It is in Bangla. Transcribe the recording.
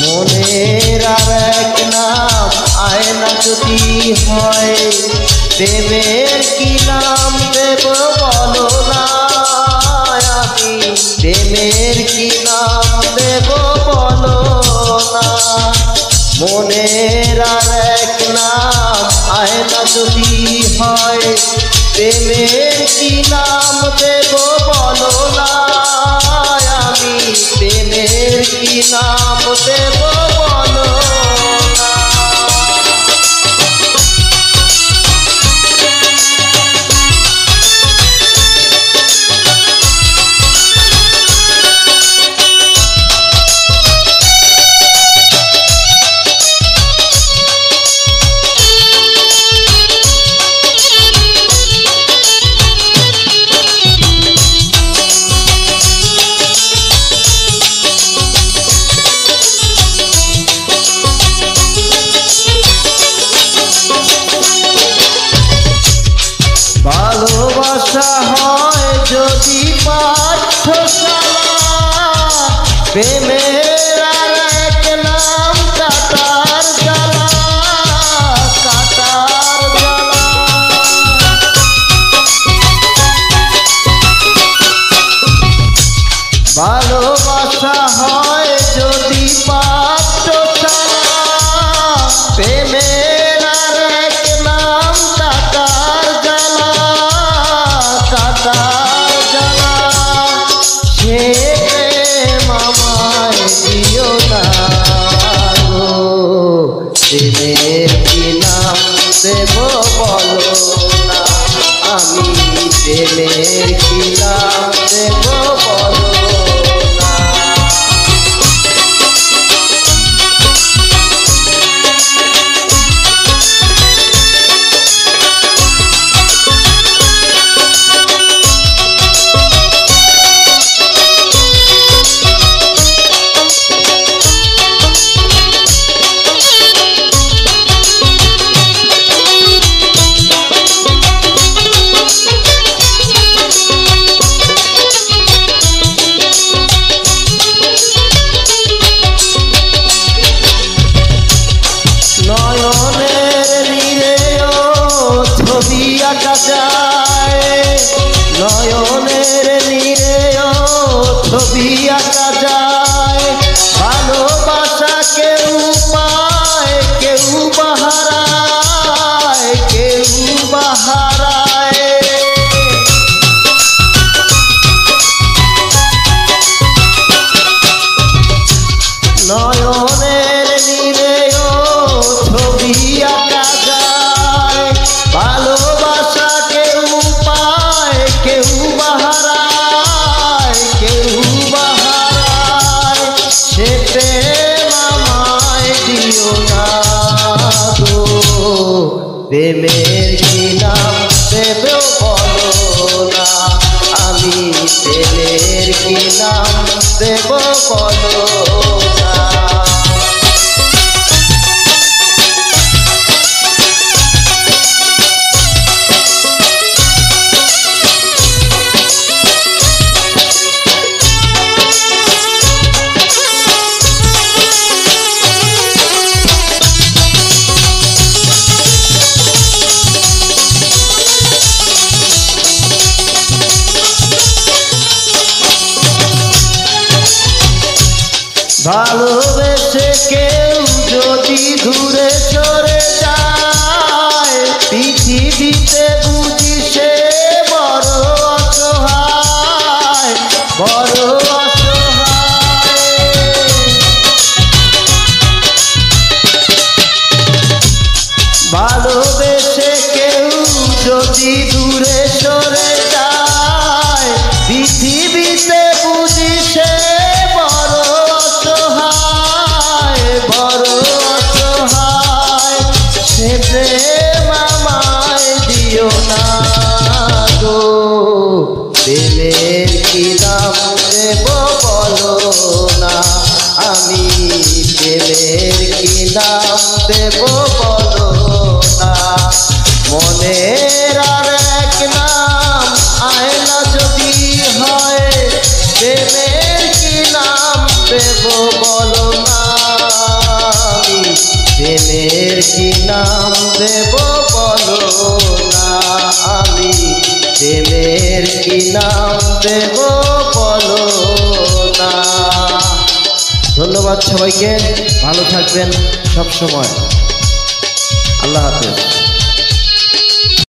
মনের আর এক নাম আয়না যদি হয়, প্রেমের কি নাম দেব বলো না। আমি প্রেমের কি নাম দেব বলো না। মনের আর এক নাম আয়না যদি হয়, প্রেমের কি নাম দেব বলো না। আমি প্রেমের কি নাম দেব বলো না। ভালোবাসা হয় যদি পাঠশালা, প্রেমের আর এক নাম কাটার জ্বালা, কাটার জ্বালা। ভালোবাসা হয় যদি পাঠশালা, প্রেমের আর এক নাম কাটার জ্বালা, কাটার জ্বালা। সে মামায় দিও না গো, প্রেমের কি নাম দেব বলো না। আমি প্রেমের কি নাম দেব বলো না। নয়নের নীরেও ছবি আঁকা যায়, নয়নের নীরেও ছবি আঁকা যায়। ভালোবাসা কেউ পায় কেউ বাহারায়, কেউ বাহারায়। নয়নের নীরেও ছবি আঁকা যায়। ভালোবাসা কেউ পায় কেউ বাহারায়, কেউ বাহারায়। সে প্রেম আমায় দিও না গো, প্রেমের কি নাম দেব বলো না। আমি প্রেমের কি নাম দেব বলো না। ভালোবেসে কেউ যদি দূরে চলে যায়, পৃথিবীতে বুঝি সে বড় অসহায়, বড় অসহায়। ভালোবেসে কেউ যদি দূরে সরে যায়, পৃথিবীতে বুঝি সে বড় অসহায়, বড় অসহায়। সে প্রেম আমায় দিও না গো, প্রেমের কি নাম দেব বলো না। আমি প্রেমের কি নাম দেব বলো না। মনের আর এক নাম আয়না যদি হয়, প্রেমের কি নাম দেব বলো না। প্রেমের কি নাম দেব বলো না আমি, প্রেমের কি নাম দেব বলো না। ধন্যবাদ সবাইকে, ভালো থাকবেন সব সময়। আল্লাহ হাফেজ।